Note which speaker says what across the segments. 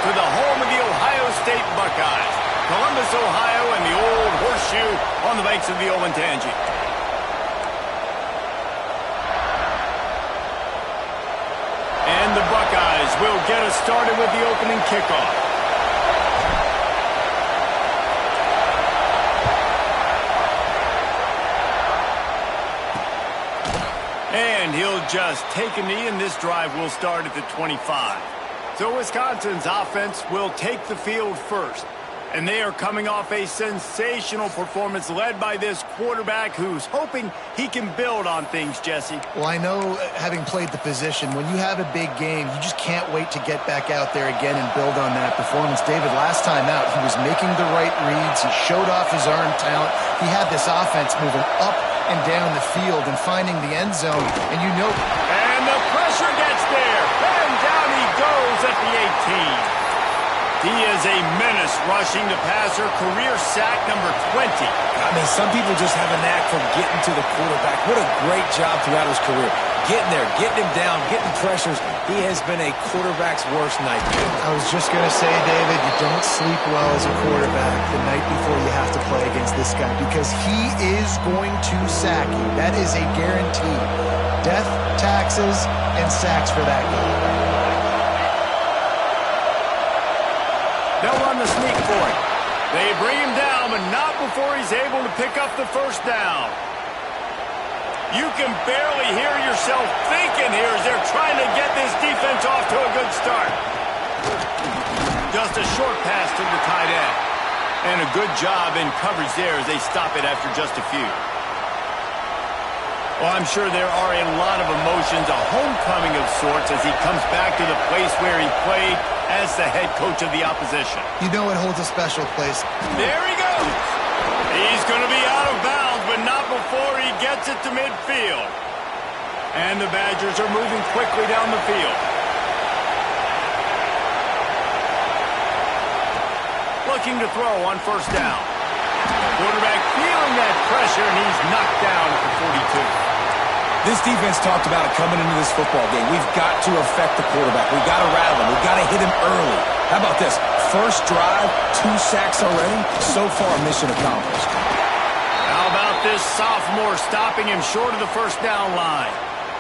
Speaker 1: to the home of the Ohio State Buckeyes, Columbus, Ohio, and the old horseshoe on the banks of the Olentangy. And the Buckeyes will get us started with the opening kickoff. And he'll just take a knee, and this drive will start at the 25. So Wisconsin's offense will take the field first. And they are coming off a sensational performance led by this quarterback who's hoping he can build on things, Jesse.
Speaker 2: Well, I know, having played the position, when you have a big game, you just can't wait to get back out there again and build on that performance. David, last time out, he was making the right reads. He showed off his arm talent. He had this offense moving up and down the field and finding the end zone. And you know...
Speaker 1: And the pressure gets there. And down he goes at the 18. He is a menace rushing the passer, career sack number 20.
Speaker 3: I mean, some people just have a knack for getting to the quarterback. What a great job throughout his career. Getting there, getting him down, getting pressures. He has been a quarterback's worst nightmare.
Speaker 2: I was just going to say, David, you don't sleep well as a quarterback the night before you have to play against this guy because he is going to sack you. That is a guarantee. Death, taxes, and sacks for that guy.
Speaker 1: They'll run the sneak for him. They bring him down, but not before he's able to pick up the first down. You can barely hear yourself thinking here as they're trying to get this defense off to a good start. Just a short pass to the tight end. And a good job in coverage there as they stop it after just a few. Well, I'm sure there are a lot of emotions, a homecoming of sorts as he comes back to the place where he played as the head coach of the opposition.
Speaker 2: You know it holds a special place.
Speaker 1: There he goes. He's going to be out of bounds, but not before he gets it to midfield. And the Badgers are moving quickly down the field. Looking to throw on first down. Quarterback feeling that pressure, and he's knocked down at the 42.
Speaker 3: This defense talked about it coming into this football game. We've got to affect the quarterback. We've got to rattle him. We've got to hit him early. How about this? First drive, 2 sacks already. So far, mission accomplished.
Speaker 1: How about this sophomore stopping him short of the first down line?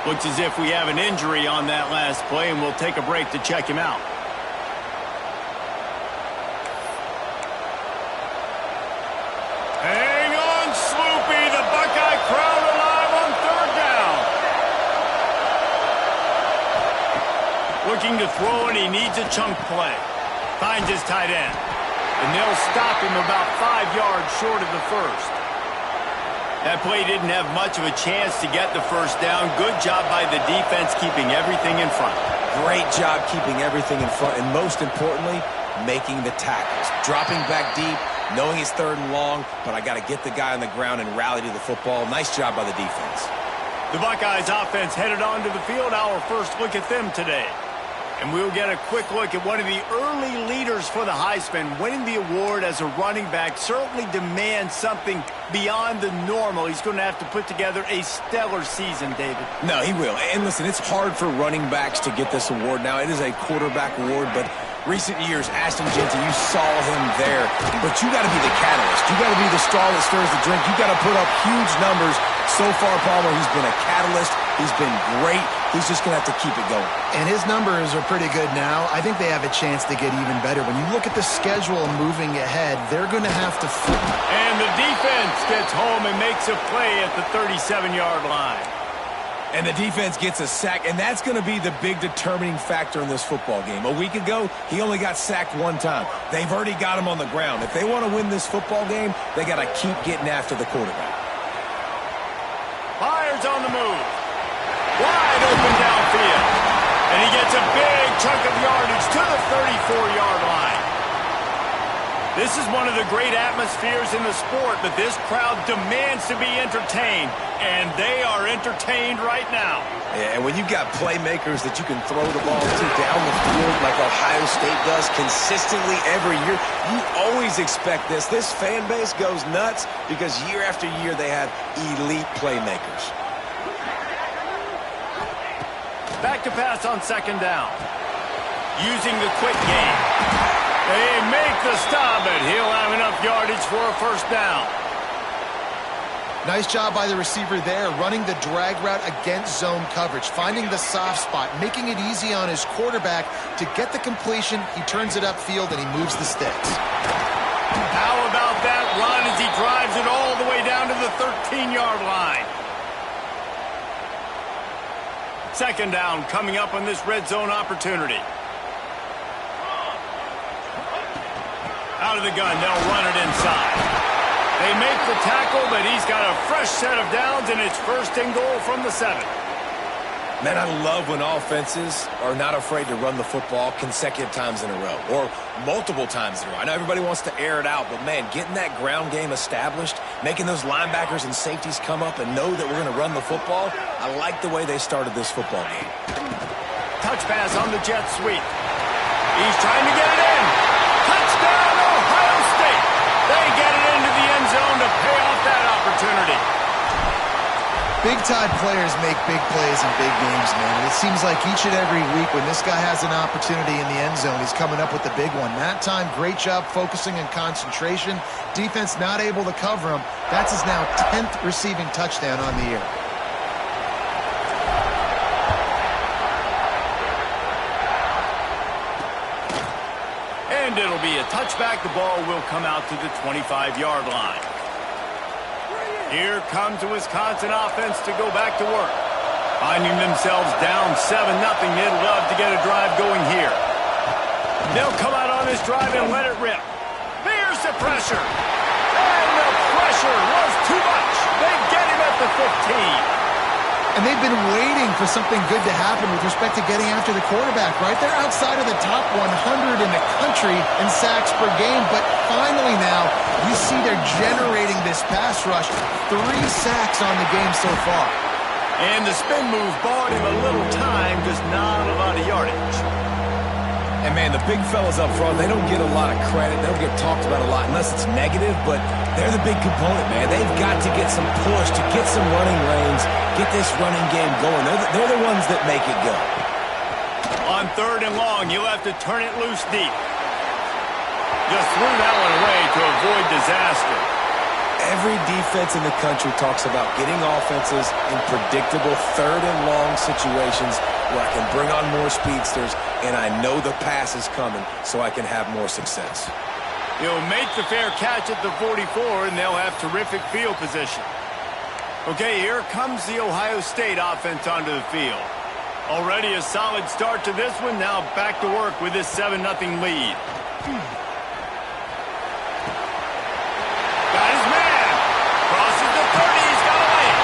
Speaker 1: Looks as if we have an injury on that last play, and we'll take a break to check him out. Hang on, Sloopy. The Buckeye crowd alive on third down. Looking to throw, and he needs a chunk play. Finds his tight end. And they'll stop him about 5 yards short of the first. That play didn't have much of a chance to get the first down. Good job by the defense keeping everything in front.
Speaker 3: Great job keeping everything in front, and most importantly, making the tackles. Dropping back deep, knowing it's third and long, but I got to get the guy on the ground and rally to the football. Nice job by the defense.
Speaker 1: The Buckeyes offense headed onto the field. Our first look at them today. And we'll get a quick look at one of the early leaders for the Heisman. Winning the award as a running back certainly demands something beyond the normal. He's going to have to put together a stellar season, David.
Speaker 3: No, he will. And listen, it's hard for running backs to get this award now. It is a quarterback award, but recent years, Ashton Jeanty, you saw him there. But you got to be the catalyst. You got to be the straw that stirs the drink. You got to put up huge numbers. So far, Palmer, he's been a catalyst. He's been great. He's just going to have to keep it going.
Speaker 2: And his numbers are pretty good now. I think they have a chance to get even better. When you look at the schedule moving ahead, they're going to have to...
Speaker 1: And the defense gets home and makes a play at the 37-yard line.
Speaker 3: And the defense gets a sack, and that's going to be the big determining factor in this football game. A week ago, he only got sacked 1 time. They've already got him on the ground. If they want to win this football game, they got to keep getting after the quarterback.
Speaker 1: Fires on the move. Wide open downfield. And he gets a big chunk of yardage to the 34-yard line. This is one of the great atmospheres in the sport, but this crowd demands to be entertained, and they are entertained right now.
Speaker 3: Yeah, and when you've got playmakers that you can throw the ball to down the field like Ohio State does consistently every year, you always expect this. This fan base goes nuts because year after year they have elite playmakers.
Speaker 1: Back to pass on second down. using the quick game. They make the stop, but he'll have enough yardage for a first down.
Speaker 2: Nice job by the receiver there, running the drag route against zone coverage, finding the soft spot, making it easy on his quarterback to get the completion. He turns it upfield, and he moves the sticks.
Speaker 1: How about that run as he drives it all the way down to the 13-yard line? Second down coming up on this red zone opportunity. Out of the gun, they'll run it inside. They make the tackle, but he's got a fresh set of downs, and it's first and goal from the 7.
Speaker 3: Man, I love when offenses are not afraid to run the football consecutive times in a row or multiple times in a row. I know everybody wants to air it out, but, man, getting that ground game established, making those linebackers and safeties come up and know that we're going to run the football, I like the way they started this football game.
Speaker 1: Touch pass on the jet sweep. He's trying to get it in. Touchdown, Ohio State. They get it into the end zone to pay off that opportunity.
Speaker 2: Big-time players make big plays in big games, man. It seems like each and every week when this guy has an opportunity in the end zone, he's coming up with the big one. That time, great job focusing and concentration. Defense not able to cover him. That's his now 10th receiving touchdown on the year.
Speaker 1: And it'll be a touchback. The ball will come out to the 25-yard line. Here comes the Wisconsin offense to go back to work. Finding themselves down 7-0. They'd love to get a drive going here. They'll come out on this drive and let it rip. There's the pressure. And the pressure was too much. They get him at the 15.
Speaker 2: And they've been waiting for something good to happen with respect to getting after the quarterback, right? They're outside of the top 100 in the country in sacks per game, but finally now you see they're generating this pass rush. 3 sacks on the game so far.
Speaker 1: And the spin move bought him a little time, just not a lot of yardage.
Speaker 3: And, man, the big fellas up front, they don't get a lot of credit. They don't get talked about a lot unless it's negative, but they're the big component, man. They've got to get some push to get some running lanes, get this running game going. They're the ones that make it go.
Speaker 1: On 3rd and long, you'll have to turn it loose deep. Just threw that one away to avoid disaster.
Speaker 3: Every defense in the country talks about getting offenses in predictable 3rd and long situations where I can bring on more speedsters and I know the pass is coming so I can have more success.
Speaker 1: He'll make the fair catch at the 44, and they'll have terrific field position. Okay, here comes the Ohio State offense onto the field. Already a solid start to this one. Now back to work with this 7-0 lead. Got his man. Crosses the 30. He's got a lane.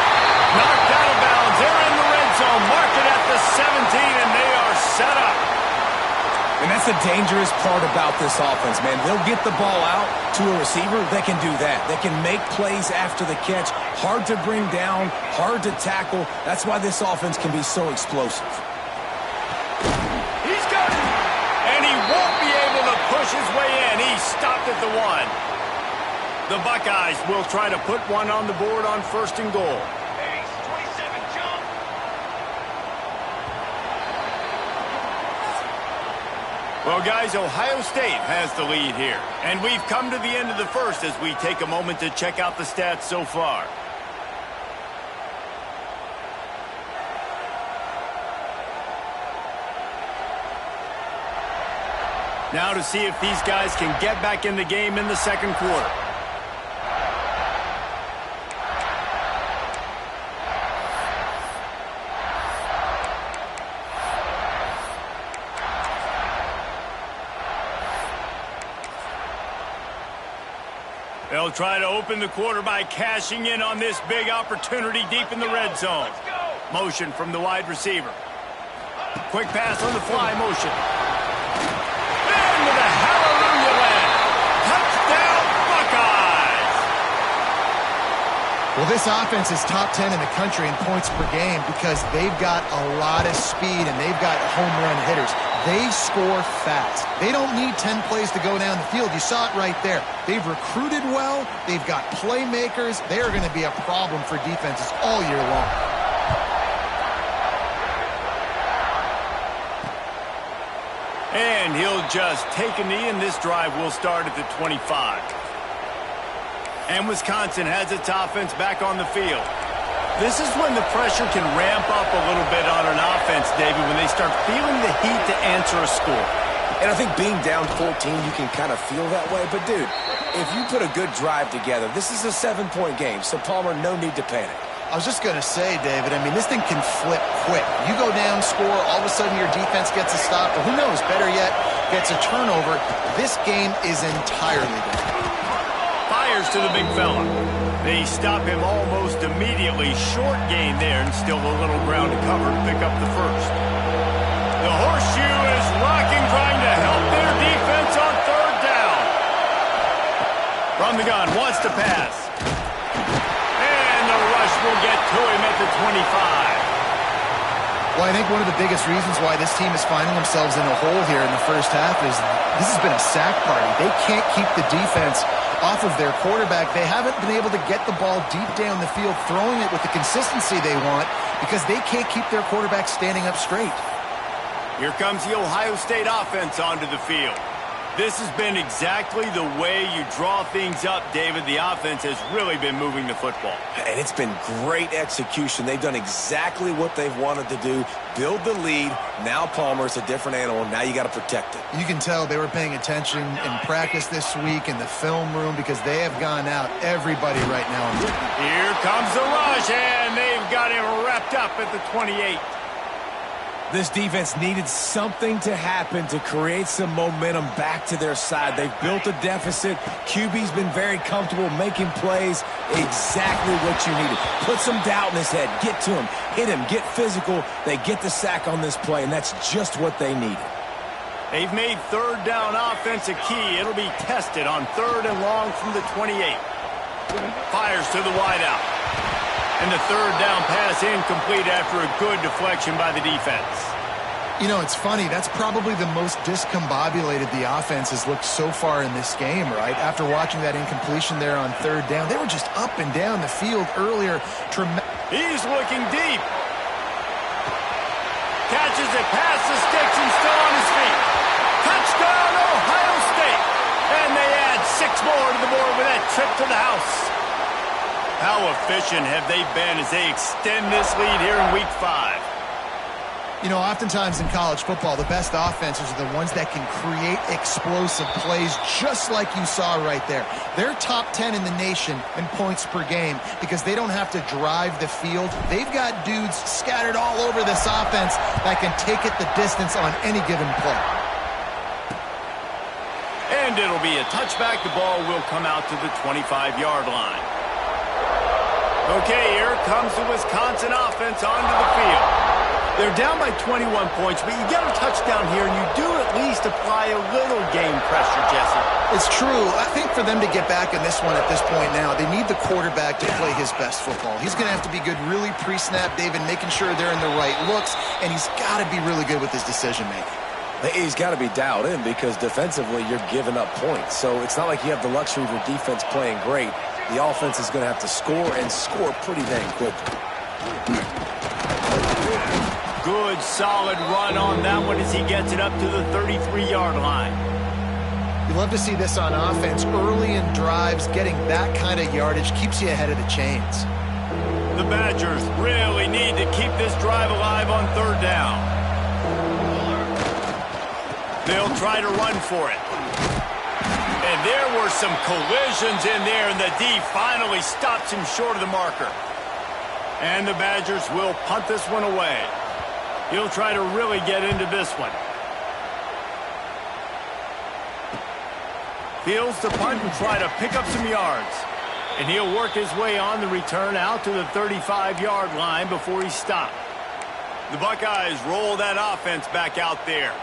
Speaker 1: Knocked out of bounds. They're in the red zone. Mark it at the 17, and they are set up.
Speaker 3: And that's the dangerous part about this offense, man. They'll get the ball out to a receiver. They can do that. They can make plays after the catch. Hard to bring down, hard to tackle. That's why this offense can be so explosive.
Speaker 1: He's got it. And he won't be able to push his way in. He stopped at the 1. The Buckeyes will try to put one on the board on 1st and goal. Well, guys, Ohio State has the lead here. And we've come to the end of the first as we take a moment to check out the stats so far. Now to see if these guys can get back in the game in the second quarter. They'll try to open the quarter by cashing in on this big opportunity deep in the red zone. Motion from the wide receiver. Quick pass on the fly motion. Into the hallelujah land. Touchdown Buckeyes!
Speaker 2: Well, this offense is top 10 in the country in points per game because they've got a lot of speed and they've got home run hitters. They score fast. They don't need 10 plays to go down the field. You saw it right there. They've recruited well. They've got playmakers. They are going to be a problem for defenses all year long.
Speaker 1: And he'll just take a knee, and this drive will start at the 25. And Wisconsin has its offense back on the field. This is when the pressure can ramp up a little bit on an offense, David, when they start feeling the heat to answer a score.
Speaker 3: And I think being down 14, you can kind of feel that way. But, dude, if you put a good drive together, this is a 7-point game. So, Palmer, no need to panic.
Speaker 2: I was just going to say, David, I mean, this thing can flip quick. You go down, score, all of a sudden your defense gets a stop, or who knows, better yet, gets a turnover. This game is entirely different.
Speaker 1: Fires to the big fella. They stop him almost immediately. Short gain there, and still a little ground to cover to pick up the first. The horseshoe is rocking, trying to help their defense on third down. From the gun, wants to pass. Will get to him at the 25.
Speaker 2: Well, I think one of the biggest reasons why this team is finding themselves in a hole here in the first half is this has been a sack party. They can't keep the defense off of their quarterback. They haven't been able to get the ball deep down the field, throwing it with the consistency they want because they can't keep their quarterback standing up straight.
Speaker 1: Here comes the Ohio State offense onto the field. This has been exactly the way you draw things up, David. The offense has really been moving the football.
Speaker 3: And it's been great execution. They've done exactly what they've wanted to do. Build the lead. Now Palmer is a different animal. Now you got to protect it.
Speaker 2: You can tell they were paying attention in practice this week in the film room because they have gone out everybody right now.
Speaker 1: Here comes the rush, and they've got him wrapped up at the 28.
Speaker 3: This defense needed something to happen to create some momentum back to their side. They've built a deficit. QB's been very comfortable making plays. Exactly what you needed. Put some doubt in his head. Get to him. Hit him. Get physical. They get the sack on this play, and that's just what they needed.
Speaker 1: They've made third down offense a key. It'll be tested on third and long from the 28. Fires to the wideout. And the third down pass incomplete after a good deflection by the defense.
Speaker 2: You know, it's funny. That's probably the most discombobulated the offense has looked so far in this game, right? After watching that incompletion there on third down, they were just up and down the field earlier.
Speaker 1: He's looking deep. Catches it past the sticks and still on his feet. Touchdown, Ohio State. And they add 6 more to the board with that trip to the house. How efficient have they been as they extend this lead here in Week 5?
Speaker 2: You know, oftentimes in college football, the best offenses are the ones that can create explosive plays just like you saw right there. They're top 10 in the nation in points per game because they don't have to drive the field. They've got dudes scattered all over this offense that can take it the distance on any given play.
Speaker 1: And it'll be a touchback. The ball will come out to the 25-yard line. Okay, here comes the Wisconsin offense onto the field. They're down by 21 points, but you get a touchdown here, and you do at least apply a little game pressure, Jesse.
Speaker 2: It's true. I think for them to get back in this one at this point now, they need the quarterback to play his best football. He's going to have to be good really pre-snap, David, making sure they're in the right looks, and he's got to be really good with his decision-making.
Speaker 3: He's got to be dialed in because defensively you're giving up points. So it's not like you have the luxury of your defense playing great. The offense is going to have to score and score pretty dang quickly.
Speaker 1: Good, solid run on that one as he gets it up to the 33-yard line.
Speaker 2: You love to see this on offense. Early in drives, getting that kind of yardage keeps you ahead of the chains.
Speaker 1: The Badgers really need to keep this drive alive on third down. They'll try to run for it. And there were some collisions in there, and the D finally stops him short of the marker. And the Badgers will punt this one away. He'll try to really get into this one. Fields the punt and try to pick up some yards. And he'll work his way on the return out to the 35-yard line before he's stopped. The Buckeyes roll that offense back out there.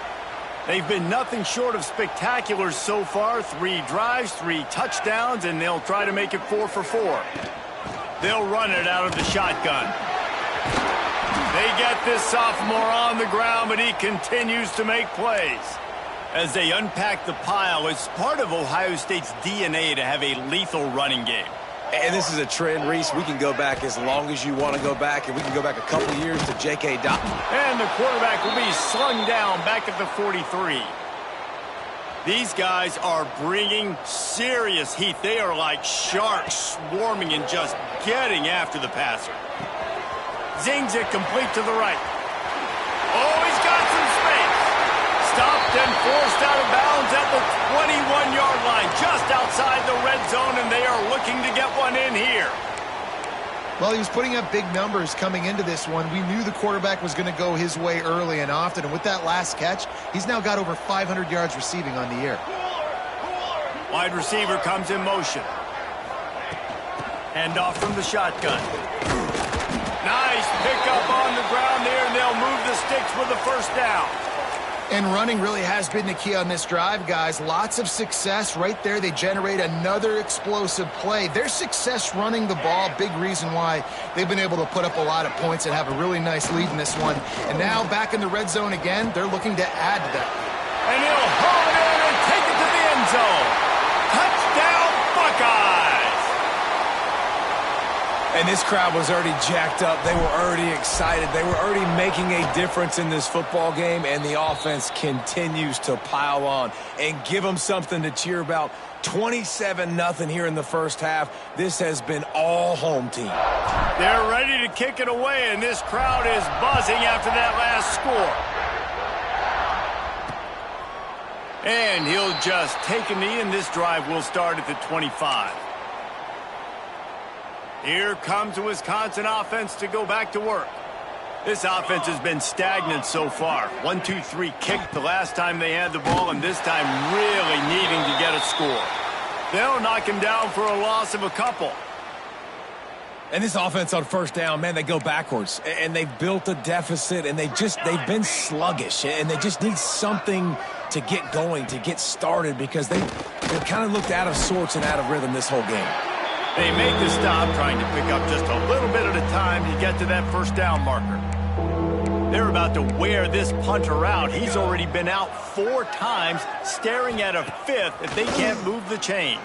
Speaker 1: They've been nothing short of spectacular so far. 3 drives, 3 touchdowns, and they'll try to make it 4 for 4. They'll run it out of the shotgun. They get this sophomore on the ground, but he continues to make plays. As they unpack the pile, it's part of Ohio State's DNA to have a lethal running game.
Speaker 3: And this is a trend, Reese. We can go back as long as you want to go back, and we can go back a couple of years to J.K. Dobbins.
Speaker 1: And the quarterback will be slung down back at the 43. These guys are bringing serious heat. They are like sharks swarming and just getting after the passer. Zings it complete to the right. Oh, he's got some space. Stopped and forced out of bounds at the 21-yard line, just outside the red zone, and they are looking to get one in here.
Speaker 2: Well, he was putting up big numbers coming into this one. We knew the quarterback was going to go his way early and often, and with that last catch, he's now got over 500 yards receiving on the year.
Speaker 1: Wide receiver comes in motion. Hand off from the shotgun. Nice pickup on the ground there, and they'll move the sticks with the first down.
Speaker 2: And running really has been the key on this drive, guys. Lots of success right there. They generate another explosive play. Their success running the ball, big reason why they've been able to put up a lot of points and have a really nice lead in this one. And now back in the red zone again, they're looking to add to that.
Speaker 1: And he'll haul it in and take it to the end zone. Touchdown, Buckeyes!
Speaker 3: And this crowd was already jacked up. They were already excited. They were already making a difference in this football game, and the offense continues to pile on and give them something to cheer about. 27-0 here in the first half. This has been all home team.
Speaker 1: They're ready to kick it away, and this crowd is buzzing after that last score. And he'll just take a knee, and this drive will start at the 25. Here comes the Wisconsin offense to go back to work. This offense has been stagnant so far. 1-2-3 kick the last time they had the ball, and this time really needing to get a score. They'll knock him down for a loss of a couple.
Speaker 3: And this offense on first down, man, they go backwards. And they've built a deficit, and they've been sluggish. And they just need something to get going, to get started, because they've kind of looked out of sorts and out of rhythm this whole game.
Speaker 1: They make the stop, trying to pick up just a little bit at a time to get to that first down marker. They're about to wear this punter out. He's already been out 4 times, staring at a 5th if they can't move the chain.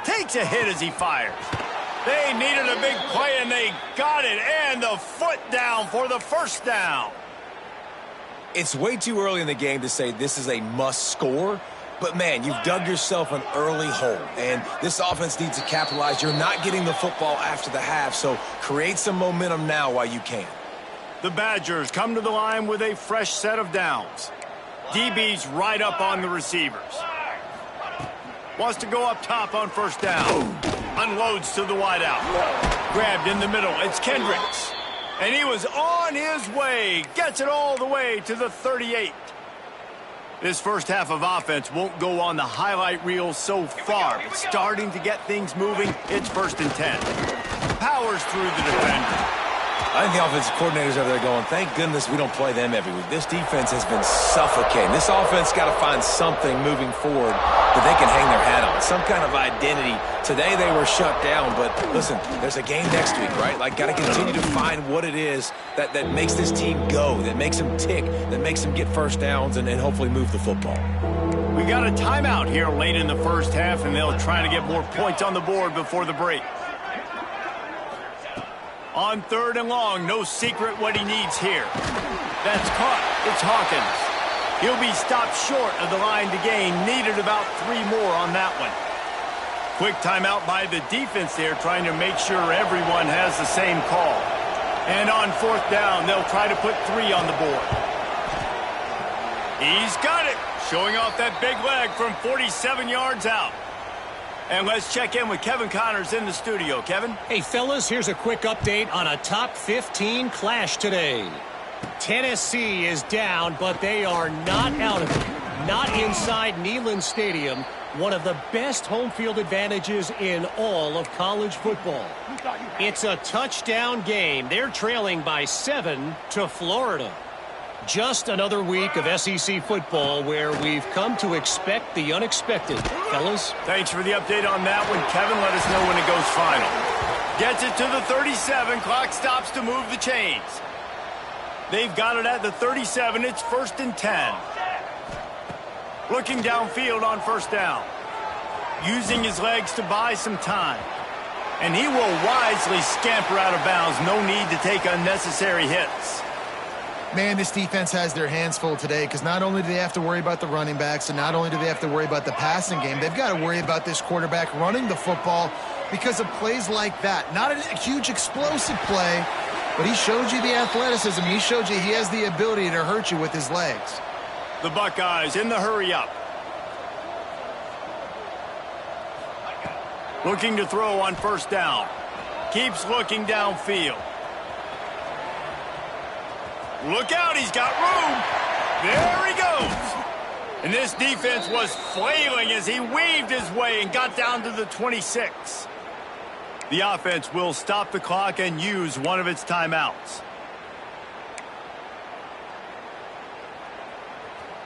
Speaker 1: Takes a hit as he fires. They needed a big play, and they got it, and the foot down for the first down.
Speaker 3: It's way too early in the game to say this is a must score. But, man, you've dug yourself an early hole, and this offense needs to capitalize. You're not getting the football after the half, so create some momentum now while you can.
Speaker 1: The Badgers come to the line with a fresh set of downs. DB's right up on the receivers. Wants to go up top on first down. Unloads to the wideout. Grabbed in the middle. It's Kendricks. And he was on his way. Gets it all the way to the 38. This first half of offense won't go on the highlight reel so far, but starting to get things moving, it's 1st and 10. Powers through the defender.
Speaker 3: I think the offensive coordinators over there going, thank goodness we don't play them every week. This defense has been suffocating. This offense got to find something moving forward that they can hang their hat on, some kind of identity. Today they were shut down, but listen, there's a game next week, right? Like, got to continue to find what it is that makes this team go, that makes them tick, that makes them get first downs and hopefully move the football.
Speaker 1: We got a timeout here late in the first half, and they'll try to get more points on the board before the break. On 3rd and long, no secret what he needs here. That's caught. It's Hawkins. He'll be stopped short of the line to gain. Needed about 3 more on that one. Quick timeout by the defense there, trying to make sure everyone has the same call. And on 4th down, they'll try to put 3 on the board. He's got it. Showing off that big leg from 47 yards out. And let's check in with Kevin Connors in the studio. Kevin?
Speaker 4: Hey, fellas, here's a quick update on a top 15 clash today. Tennessee is down, but they are not out of it. Not inside Neyland Stadium, one of the best home field advantages in all of college football. It's a touchdown game. They're trailing by 7 to Florida. Just another week of SEC football where we've come to expect the unexpected. Fellas?
Speaker 1: Thanks for the update on that one, Kevin. Let us know when it goes final. Gets it to the 37. Clock stops to move the chains. They've got it at the 37. It's 1st and 10. Looking downfield on first down. Using his legs to buy some time. And he will wisely scamper out of bounds. No need to take unnecessary hits.
Speaker 2: Man, this defense has their hands full today because not only do they have to worry about the running backs and not only do they have to worry about the passing game, they've got to worry about this quarterback running the football because of plays like that. Not a huge explosive play, but he showed you the athleticism. He showed you he has the ability to hurt you with his legs.
Speaker 1: The Buckeyes in the hurry-up. Looking to throw on first down. Keeps looking downfield. Look out, he's got room. There he goes. And this defense was flailing as he weaved his way and got down to the 26. The offense will stop the clock and use one of its timeouts.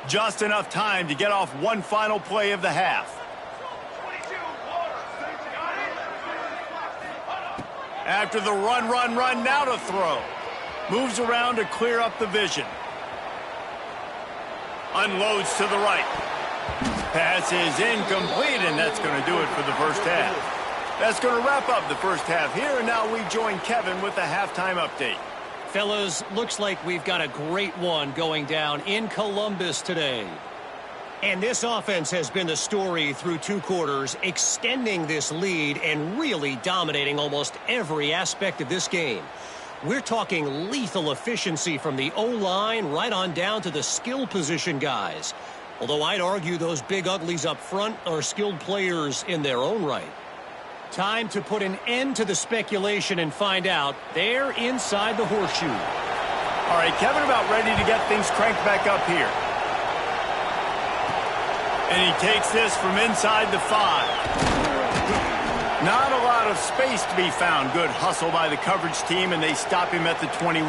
Speaker 1: Just enough time to get off one final play of the half. After the run, now to throw. Moves around to clear up the vision. Unloads to the right. Pass is incomplete, and that's going to do it for the first half. That's going to wrap up the first half here, and now we join Kevin with the halftime update.
Speaker 4: Fellas, looks like we've got a great one going down in Columbus today. And this offense has been the story through 2 quarters, extending this lead and really dominating almost every aspect of this game. We're talking lethal efficiency from the O-line right on down to the skill position guys. Although I'd argue those big uglies up front are skilled players in their own right. Time to put an end to the speculation and find out. They're inside the horseshoe.
Speaker 1: All right, Kevin about ready to get things cranked back up here. And he takes this from inside the 5. Not a lot of space to be found. Good hustle by the coverage team, and they stop him at the 21.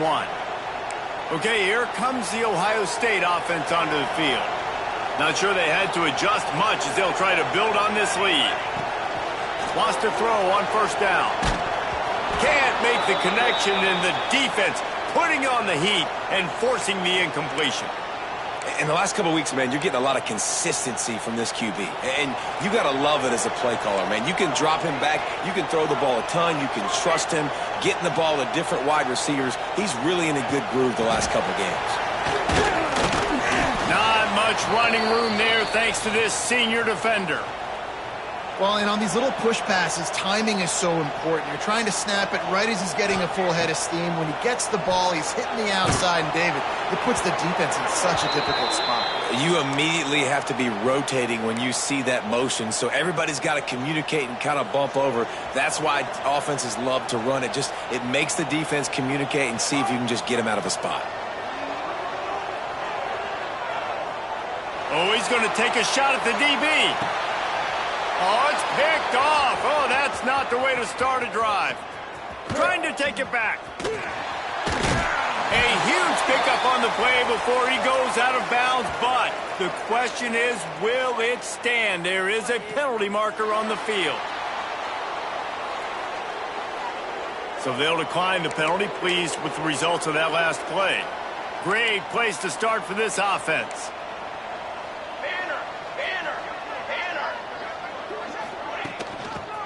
Speaker 1: Okay, here comes the Ohio State offense onto the field. Not sure they had to adjust much as they'll try to build on this lead. Wants to throw on first down. Can't make the connection, and the defense putting on the heat and forcing the incompletion.
Speaker 3: In the last couple of weeks, man, you're getting a lot of consistency from this QB. And you got to love it as a play caller, man. You can drop him back. You can throw the ball a ton. You can trust him, getting the ball to different wide receivers. He's really in a good groove the last couple of games.
Speaker 1: Not much running room there thanks to this senior defender.
Speaker 2: Well, and on these little push passes, timing is so important. You're trying to snap it right as he's getting a full head of steam. When he gets the ball, he's hitting the outside, and David, it puts the defense in such a difficult spot.
Speaker 3: You immediately have to be rotating when you see that motion, so everybody's got to communicate and kind of bump over. That's why offenses love to run it. It makes the defense communicate and see if you can just get him out of a spot.
Speaker 1: Oh, he's going to take a shot at the DB. Oh, it's picked off. Oh, that's not the way to start a drive. Trying to take it back. A huge pickup on the play before he goes out of bounds, but the question is, will it stand? There is a penalty marker on the field. So they'll decline the penalty, pleased with the results of that last play. Great place to start for this offense.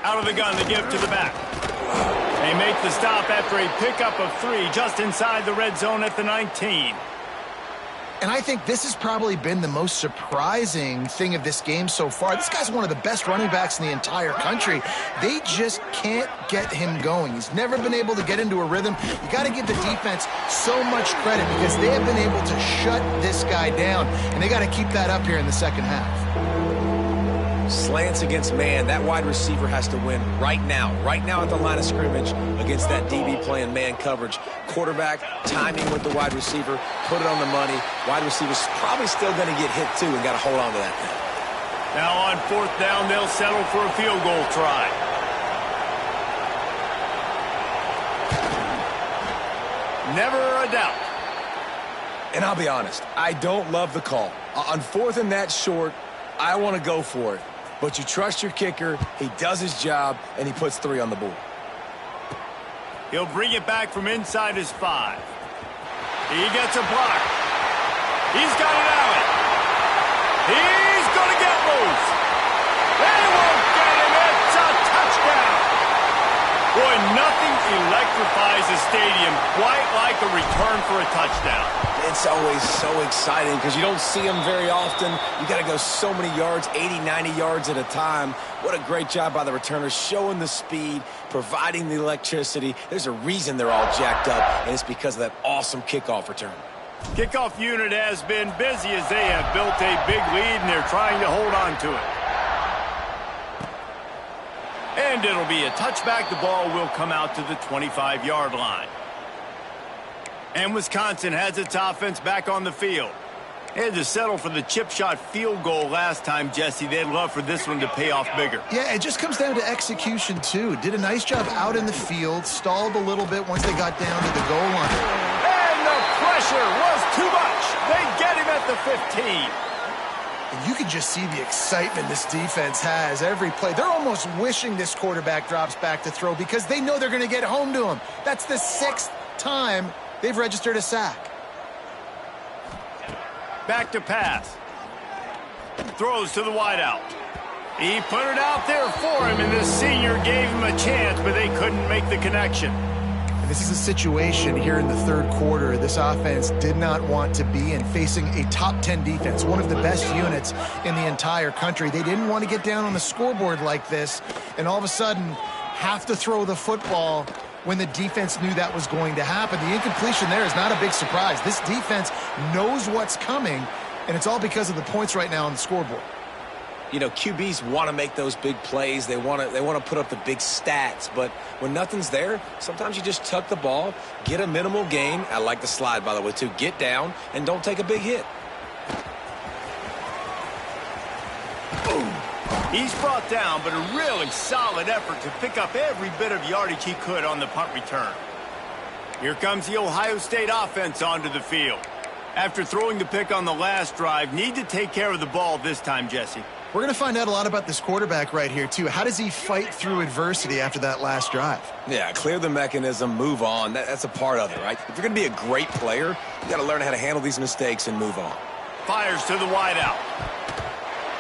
Speaker 1: Out of the gun, the give to the back. They make the stop after a pickup of 3 just inside the red zone at the 19.
Speaker 2: And I think this has probably been the most surprising thing of this game so far. This guy's one of the best running backs in the entire country. They just can't get him going. He's never been able to get into a rhythm. You got to give the defense so much credit because they have been able to shut this guy down, and they got to keep that up here in the second half.
Speaker 3: Slants against man, that wide receiver has to win right now at the line of scrimmage against that DB playing man coverage. Quarterback, timing with the wide receiver, put it on the money. Wide receiver's probably still going to get hit too and got to hold on to that thing.
Speaker 1: Now on fourth down, they'll settle for a field goal try. Never a doubt.
Speaker 3: And I'll be honest, I don't love the call. On fourth and that short, I want to go for it. But you trust your kicker, he does his job, and he puts 3 on the board.
Speaker 1: He'll bring it back from inside his 5. He gets a block. He's got it out. He's going to get loose. They won't get him. It's a touchdown. Nothing electrifies a stadium quite like a return for a touchdown.
Speaker 3: It's always so exciting because you don't see them very often. You got to go so many yards, 80, 90 yards at a time. What a great job by the returners, showing the speed, providing the electricity. There's a reason they're all jacked up, and it's because of that awesome kickoff return.
Speaker 1: Kickoff unit has been busy as they have built a big lead, and they're trying to hold on to it. And it'll be a touchback. The ball will come out to the 25-yard line. And Wisconsin has its offense back on the field. They had to settle for the chip shot field goal last time, Jesse. They'd love for this one to pay off bigger.
Speaker 2: Yeah, it just comes down to execution, too. Did a nice job out in the field, stalled a little bit once they got down to the goal line.
Speaker 1: And the pressure was too much. They get him at the 15.
Speaker 2: And you can just see the excitement this defense has every play. They're almost wishing this quarterback drops back to throw because they know they're going to get home to him. That's the 6th time they've registered a sack.
Speaker 1: Back to pass. Throws to the wideout. He put it out there for him, and the senior gave him a chance, but they couldn't make the connection.
Speaker 2: This is a situation here in the third quarter this offense did not want to be in, facing a top 10 defense, one of the best units in the entire country. They didn't want to get down on the scoreboard like this and all of a sudden have to throw the football when the defense knew that was going to happen. The incompletion there is not a big surprise. This defense knows what's coming, and it's all because of the points right now on the scoreboard.
Speaker 3: You know, QBs want to make those big plays. They want to put up the big stats. But when nothing's there, sometimes you just tuck the ball, get a minimal gain. I like the slide, by the way, too. Get down and don't take a big hit.
Speaker 1: Boom. He's brought down, but a really solid effort to pick up every bit of yardage he could on the punt return. Here comes the Ohio State offense onto the field. After throwing the pick on the last drive, need to take care of the ball this time, Jesse.
Speaker 2: We're going to find out a lot about this quarterback right here, too. How does he fight through adversity after that last drive?
Speaker 3: Yeah, clear the mechanism, move on. That's a part of it, right? If you're going to be a great player, you got to learn how to handle these mistakes and move on.
Speaker 1: Fires to the wideout.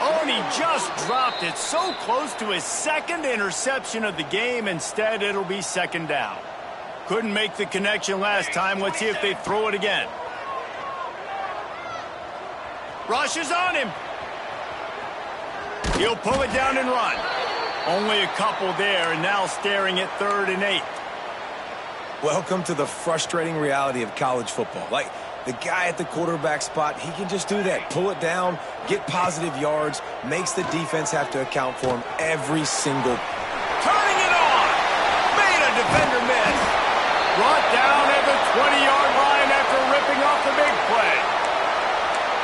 Speaker 1: Oh, and he just dropped it so close to his second interception of the game. Instead, it'll be second down. Couldn't make the connection last time. Let's see if they throw it again. Rushes on him. He'll pull it down and run. Only a couple there, and now staring at 3rd and 8.
Speaker 3: Welcome to the frustrating reality of college football. Like, the guy at the quarterback spot, he can just do that. Pull it down, get positive yards, makes the defense have to account for him every single.
Speaker 1: Turning it on. Made a defender miss. Brought down at the 20-yard line after ripping off the big play.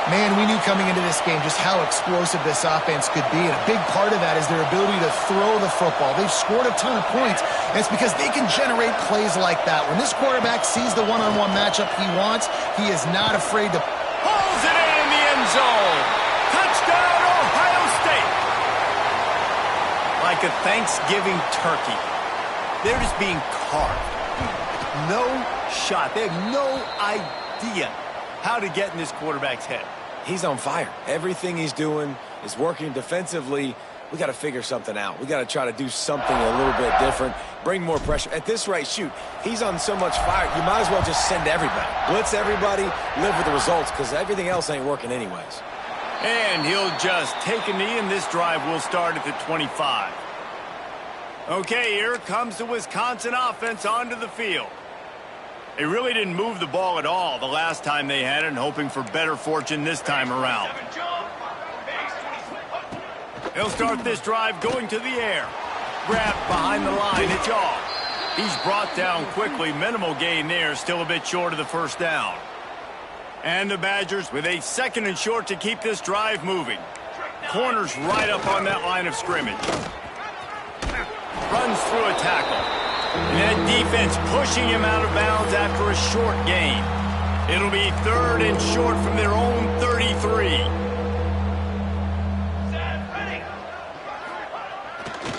Speaker 2: Man, we knew coming into this game just how explosive this offense could be, and a big part of that is their ability to throw the football. They've scored a ton of points, and it's because they can generate plays like that. When this quarterback sees the one-on-one matchup he wants, he is not afraid to...
Speaker 1: Pulls it in the end zone. Touchdown, Ohio State. Like a Thanksgiving turkey. They're just being carved. No shot. They have no idea how to get in this quarterback's head.
Speaker 3: He's on fire. Everything he's doing is working defensively. We got to figure something out. We got to try to do something a little bit different, bring more pressure. At this rate, shoot, he's on so much fire, you might as well just send everybody. Blitz everybody, live with the results, because everything else ain't working anyways.
Speaker 1: And he'll just take a knee, and this drive will start at the 25. Okay, here comes the Wisconsin offense onto the field. They really didn't move the ball at all the last time they had it, and hoping for better fortune this time around. They'll start this drive going to the air. Grabbed behind the line, it's off. He's brought down quickly, minimal gain there, still a bit short of the first down. And the Badgers with a 2nd and short to keep this drive moving. Corners right up on that line of scrimmage. Runs through a tackle. And that defense pushing him out of bounds after a short gain. It'll be 3rd and short from their own 33.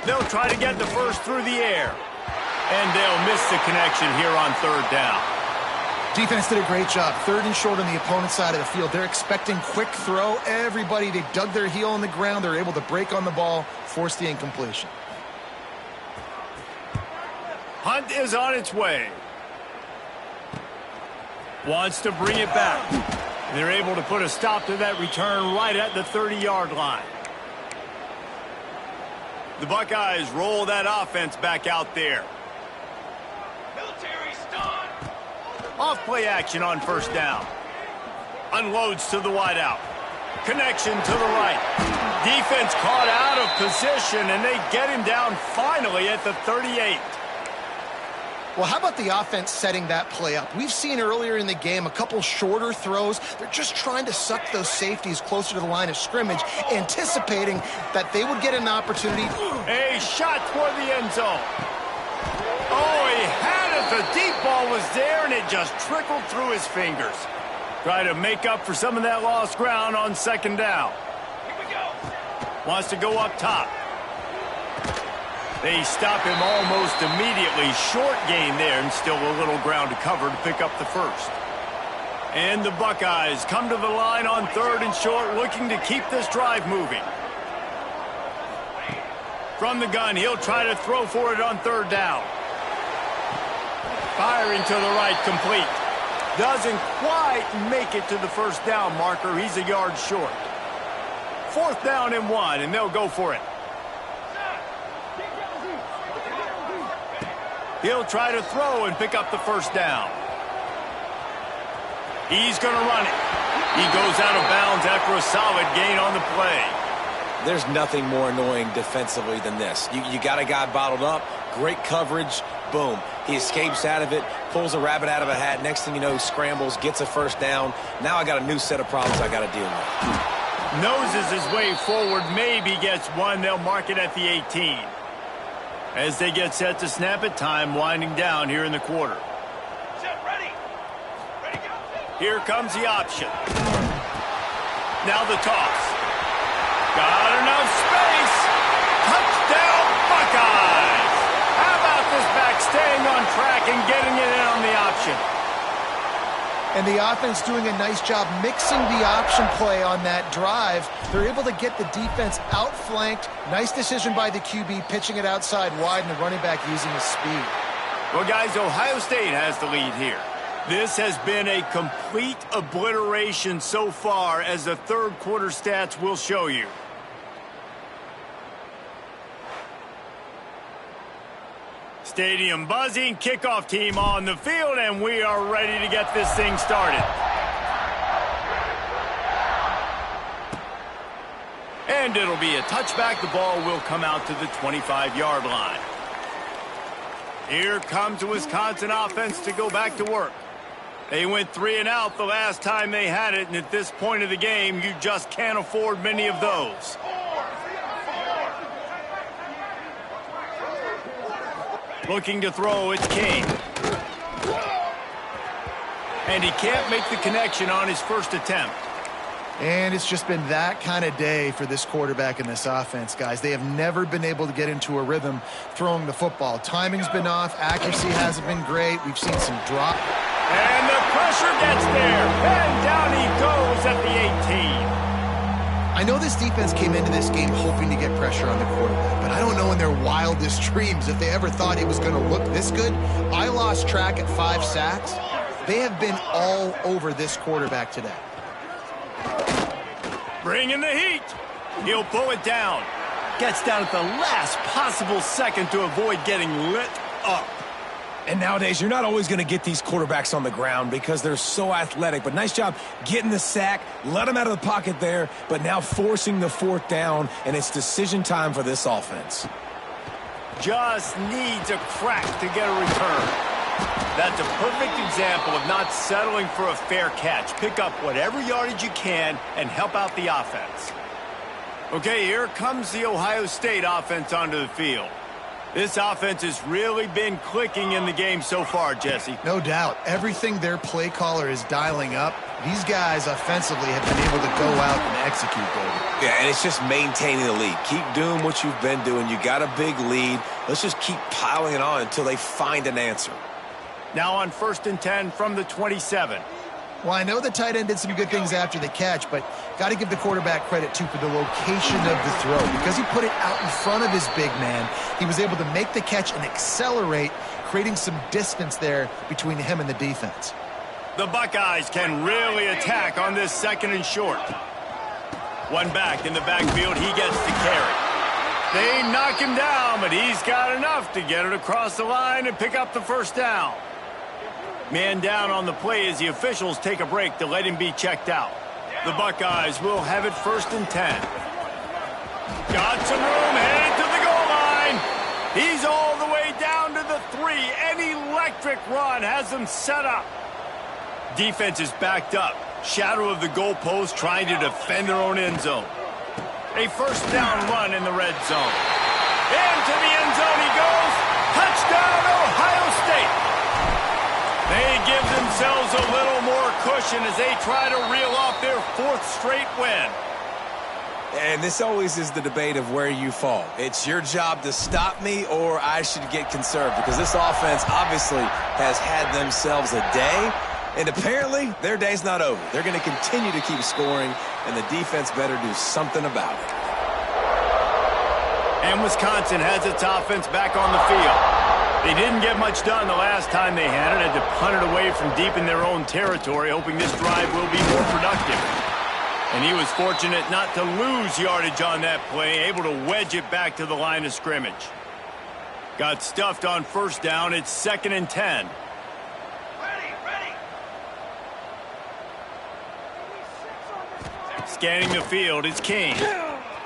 Speaker 1: They'll try to get the first through the air. And they'll miss the connection here on 3rd down.
Speaker 2: Defense did a great job. 3rd and short on the opponent's side of the field. They're expecting quick throw. Everybody, they dug their heel on the ground. They're able to break on the ball, force the incompletion.
Speaker 1: Punt is on its way. Wants to bring it back. They're able to put a stop to that return right at the 30-yard line. The Buckeyes roll that offense back out there.
Speaker 5: Military stun.
Speaker 1: Off play action on first down. Unloads to the wideout. Connection to the right. Defense caught out of position, and they get him down finally at the 38.
Speaker 2: Well, how about the offense setting that play up? We've seen earlier in the game a couple shorter throws. They're just trying to suck those safeties closer to the line of scrimmage, anticipating that they would get an opportunity.
Speaker 1: A shot toward the end zone. Oh, he had it. The deep ball was there, and it just trickled through his fingers. Try to make up for some of that lost ground on second down.
Speaker 5: Here we go.
Speaker 1: Wants to go up top. They stop him almost immediately. Short gain there, and still a little ground to cover to pick up the first. And the Buckeyes come to the line on third and short, looking to keep this drive moving. From the gun, he'll try to throw for it on third down. Firing to the right, complete. Doesn't quite make it to the first down marker. He's a yard short. Fourth down and 1, and they'll go for it. He'll try to throw and pick up the first down. He's going to run it. He goes out of bounds after a solid gain on the play.
Speaker 3: There's nothing more annoying defensively than this. You got a guy bottled up, great coverage, boom. He escapes out of it, pulls a rabbit out of a hat. Next thing you know, scrambles, gets a first down. Now I got a new set of problems I got to deal with.
Speaker 1: Noses his way forward, maybe gets one. They'll mark it at the 18. As they get set to snap it, time winding down here in the quarter.
Speaker 5: Set, ready. Ready, go.
Speaker 1: Here comes the option. Now the toss. Got enough space. Touchdown, Buckeyes. How about this back staying on track and getting it in on the option?
Speaker 2: And the offense doing a nice job mixing the option play on that drive. They're able to get the defense outflanked. Nice decision by the QB, pitching it outside wide, and the running back using his speed.
Speaker 1: Well, guys, Ohio State has the lead here. This has been a complete obliteration so far, as the third quarter stats will show you. Stadium buzzing, kickoff team on the field, and we are ready to get this thing started. And it'll be a touchback. The ball will come out to the 25-yard line. Here comes the Wisconsin offense to go back to work. They went 3 and out the last time they had it, and at this point of the game, you just can't afford many of those. Looking to throw, it's King. And he can't make the connection on his first attempt.
Speaker 2: And it's just been that kind of day for this quarterback and this offense, guys. They have never been able to get into a rhythm throwing the football. Timing's been off. Accuracy hasn't been great. We've seen some drop.
Speaker 1: And the pressure gets there. And down he goes at the 18.
Speaker 2: I know this defense came into this game hoping to get pressure on the quarterback, but I don't know in their wildest dreams if they ever thought he was going to look this good. I lost track at 5 sacks. They have been all over this quarterback today.
Speaker 1: Bringing the heat. He'll pull it down. Gets down at the last possible second to avoid getting lit up.
Speaker 3: And nowadays, you're not always going to get these quarterbacks on the ground because they're so athletic. But nice job getting the sack, let them out of the pocket there, but now forcing the fourth down, and it's decision time for this offense.
Speaker 1: Just needs a crack to get a return. That's a perfect example of not settling for a fair catch. Pick up whatever yardage you can and help out the offense. Okay, here comes the Ohio State offense onto the field. This offense has really been clicking in the game so far, Jesse.
Speaker 2: No doubt. Everything their play caller is dialing up, these guys offensively have been able to go out and execute, David.
Speaker 3: Yeah, and it's just maintaining the lead. Keep doing what you've been doing. You got a big lead. Let's just keep piling it on until they find an answer.
Speaker 1: Now on 1st and 10 from the 27.
Speaker 2: Well, I know the tight end did some good things after the catch, but got to give the quarterback credit, too, for the location of the throw. Because he put it out in front of his big man, he was able to make the catch and accelerate, creating some distance there between him and the defense.
Speaker 1: The Buckeyes can really attack on this 2nd and short. One back in the backfield, he gets the carry. They knock him down, but he's got enough to get it across the line and pick up the first down. Man down on the play as the officials take a break to let him be checked out. The Buckeyes will have it 1st and 10. Got some room, headed to the goal line. He's all the way down to the 3. An electric run has them set up. Defense is backed up. Shadow of the goalpost trying to defend their own end zone. A first down run in the red zone. Into the end zone he goes. Touchdown, Ohio State. They give themselves a little more cushion as they try to reel off their 4th straight win.
Speaker 3: And this always is the debate of where you fall. It's your job to stop me or I should get conserved, because this offense obviously has had themselves a day, and apparently their day's not over. They're going to continue to keep scoring, and the defense better do something about it.
Speaker 1: And Wisconsin has its offense back on the field. They didn't get much done the last time they had it. Had to punt it away from deep in their own territory, hoping this drive will be more productive. And he was fortunate not to lose yardage on that play, able to wedge it back to the line of scrimmage. Got stuffed on first down. It's 2nd and 10.
Speaker 5: Ready.
Speaker 1: Scanning the field, it's King.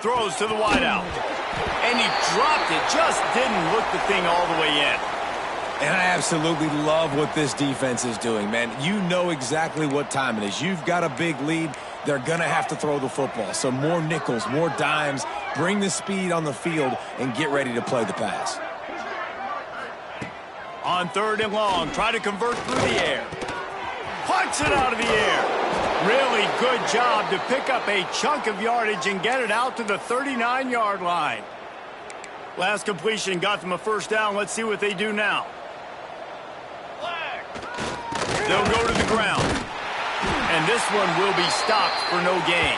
Speaker 1: Throws to the wideout. And he dropped it, just didn't look the thing all the way in.
Speaker 3: And I absolutely love what this defense is doing, man. You know exactly what time it is. You've got a big lead. They're going to have to throw the football. So more nickels, more dimes, bring the speed on the field, and get ready to play the pass.
Speaker 1: On 3rd and long, try to convert through the air. Punts it out of the air. Really good job to pick up a chunk of yardage and get it out to the 39-yard line. Last completion got them a first down. Let's see what they do now. They'll go to the ground. And this one will be stopped for no gain.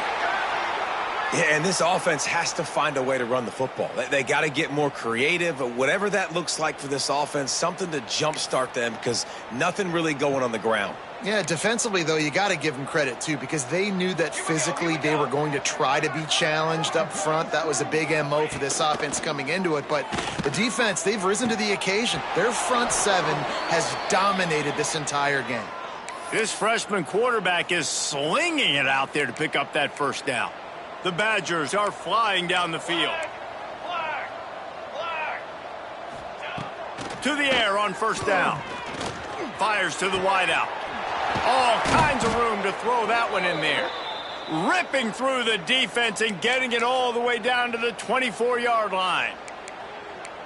Speaker 3: Yeah, and this offense has to find a way to run the football. They got to get more creative, whatever that looks like for this offense, something to jumpstart them, because nothing really going on the ground.
Speaker 2: Yeah, defensively, though, you got to give them credit, too, because they knew that physically they were going to try to be challenged up front. That was a big MO for this offense coming into it. But the defense, they've risen to the occasion. Their front 7 has dominated this entire game.
Speaker 1: This freshman quarterback is slinging it out there to pick up that first down. The Badgers are flying down the field.
Speaker 5: Flag.
Speaker 1: To the air on first down. Fires to the wideout. All kinds of room to throw that one in there. Ripping through the defense and getting it all the way down to the 24-yard line.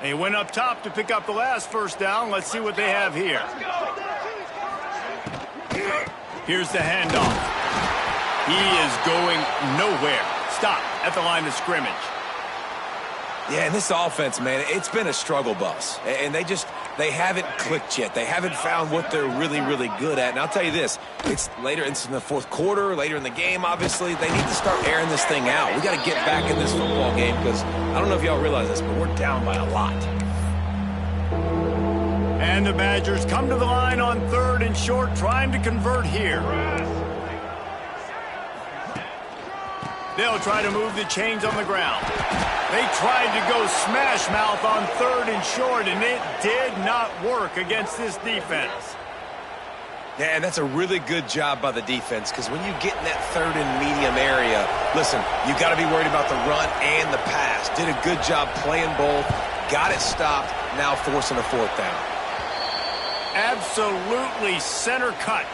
Speaker 1: They went up top to pick up the last first down. Let's see what they have here. Here's the handoff. He is going nowhere. Stop at the line of scrimmage.
Speaker 3: Yeah, and this offense, man, it's been a struggle bus. And they haven't clicked yet. They haven't found what they're really, really good at. And I'll tell you this, it's in the 4th quarter, later in the game, obviously. They need to start airing this thing out. We got to get back in this football game, because I don't know if y'all realize this, but we're down by a lot.
Speaker 1: And the Badgers come to the line on 3rd and short, trying to convert here. They'll try to move the chains on the ground. They tried to go smash mouth on 3rd and short, and it did not work against this defense.
Speaker 3: Yeah, and that's a really good job by the defense, because when you get in that 3rd and medium area, listen, you got to be worried about the run and the pass. Did a good job playing both, got it stopped, now forcing a 4th down.
Speaker 1: Absolutely center cut.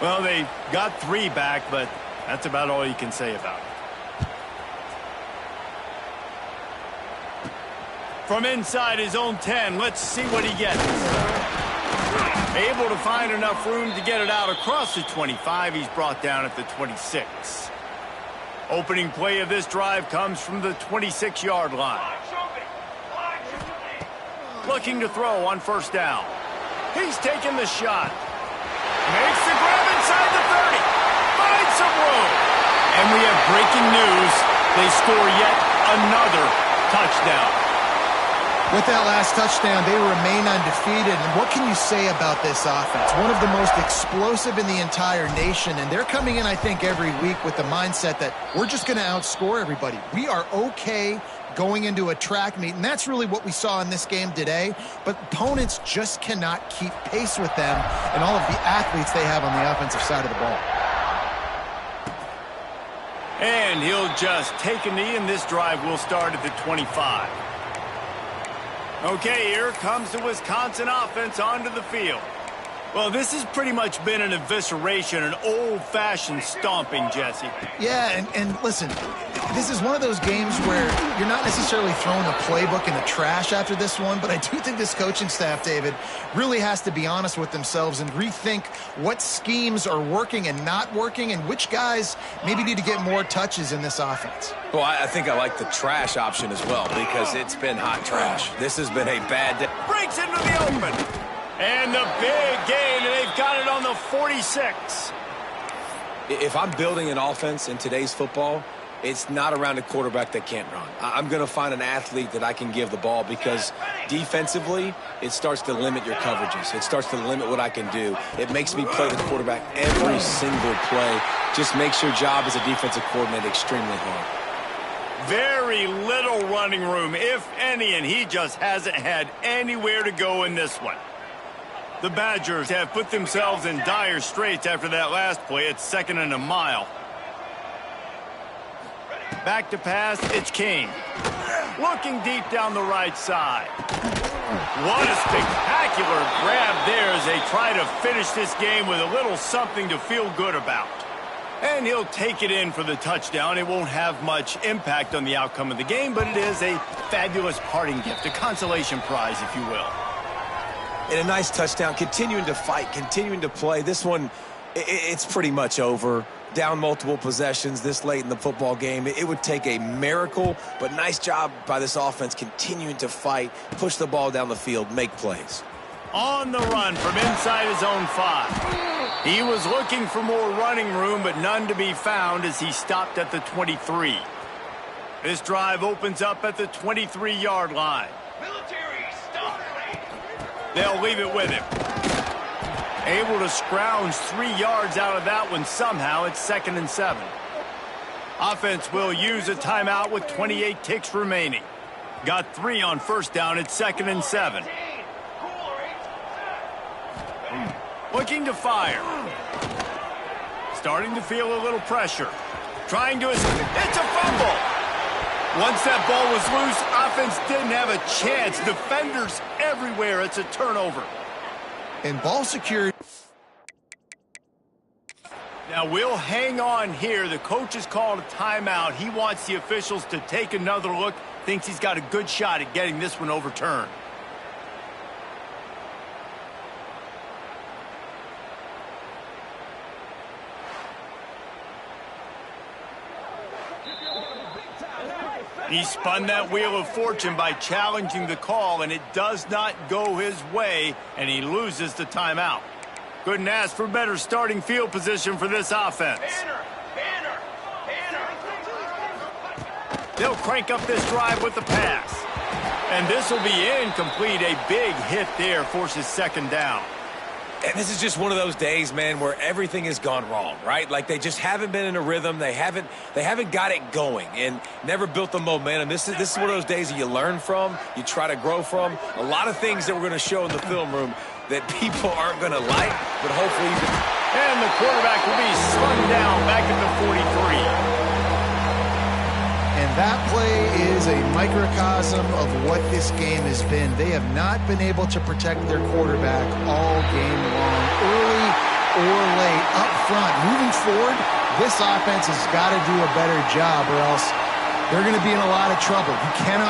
Speaker 1: Well, they got 3 back, but that's about all you can say about it. From inside his own 10, let's see what he gets. Able to find enough room to get it out across the 25. He's brought down at the 26. Opening play of this drive comes from the 26-yard line. Looking to throw on first down. He's taking the shot. Makes the grab inside the breaking news. They score yet another touchdown.
Speaker 2: With that last touchdown, they remain undefeated. And what can you say about this offense? One of the most explosive in the entire nation. And they're coming in, I think, every week with the mindset that we're just going to outscore everybody. We are okay going into a track meet. And that's really what we saw in this game today. But opponents just cannot keep pace with them and all of the athletes they have on the offensive side of the ball.
Speaker 1: And he'll just take a knee, and this drive will start at the 25. Okay, here comes the Wisconsin offense onto the field. Well, this has pretty much been an evisceration, an old-fashioned stomping, Jesse.
Speaker 2: Yeah, and listen, this is one of those games where you're not necessarily throwing the playbook in the trash after this one, but I do think this coaching staff, David, really has to be honest with themselves and rethink what schemes are working and not working and which guys maybe need to get more touches in this offense.
Speaker 3: Well, I think I like the trash option as well because it's been hot trash. This has been a bad day.
Speaker 1: Breaks into the open. And the big gain, and they've got it on the 46.
Speaker 3: If I'm building an offense in today's football, it's not around a quarterback that can't run. I'm going to find an athlete that I can give the ball because defensively, it starts to limit your coverages. It starts to limit what I can do. It makes me play the quarterback every single play. Just makes your job as a defensive coordinator extremely hard.
Speaker 1: Very little running room, if any, and he just hasn't had anywhere to go in this one. The Badgers have put themselves in dire straits after that last play. It's 2nd and a mile. Back to pass, it's King. Looking deep down the right side. What a spectacular grab there as they try to finish this game with a little something to feel good about. And he'll take it in for the touchdown. It won't have much impact on the outcome of the game, but it is a fabulous parting gift, a consolation prize, if you will.
Speaker 3: And a nice touchdown, continuing to fight, continuing to play. This one, it's pretty much over. Down multiple possessions this late in the football game. It would take a miracle, but nice job by this offense continuing to fight, push the ball down the field, make plays.
Speaker 1: On the run from inside his own 5. He was looking for more running room, but none to be found as he stopped at the 23. This drive opens up at the 23-yard line.
Speaker 5: Military, stop.
Speaker 1: They'll leave it with him. Able to scrounge 3 yards out of that one somehow. It's 2nd and 7. Offense will use a timeout with 28 ticks remaining. Got 3 on first down. It's 2nd and 7. Looking to fire. Starting to feel a little pressure. Trying to escape. It's a fumble. Once that ball was loose, offense didn't have a chance. Defenders everywhere. It's a turnover.
Speaker 2: And ball security.
Speaker 1: Now we'll hang on here. The coach has called a timeout. He wants the officials to take another look. Thinks he's got a good shot at getting this one overturned. He spun that wheel of fortune by challenging the call, and it does not go his way, and he loses the timeout. Couldn't ask for better starting field position for this offense. They'll crank up this drive with the pass. And this will be incomplete. A big hit there forces 2nd down.
Speaker 3: And this is just one of those days, man, where everything has gone wrong, right? Like they just haven't been in a rhythm. They haven't got it going and never built the momentum. This is one of those days that you learn from, you try to grow from. A lot of things that we're going to show in the film room that people aren't going to like, but hopefully you can.
Speaker 1: And the quarterback will be slung down back at the 43.
Speaker 2: And that play is a microcosm of what this game has been. They have not been able to protect their quarterback all game long, early or late, up front. Moving forward, this offense has got to do a better job or else they're going to be in a lot of trouble. You cannot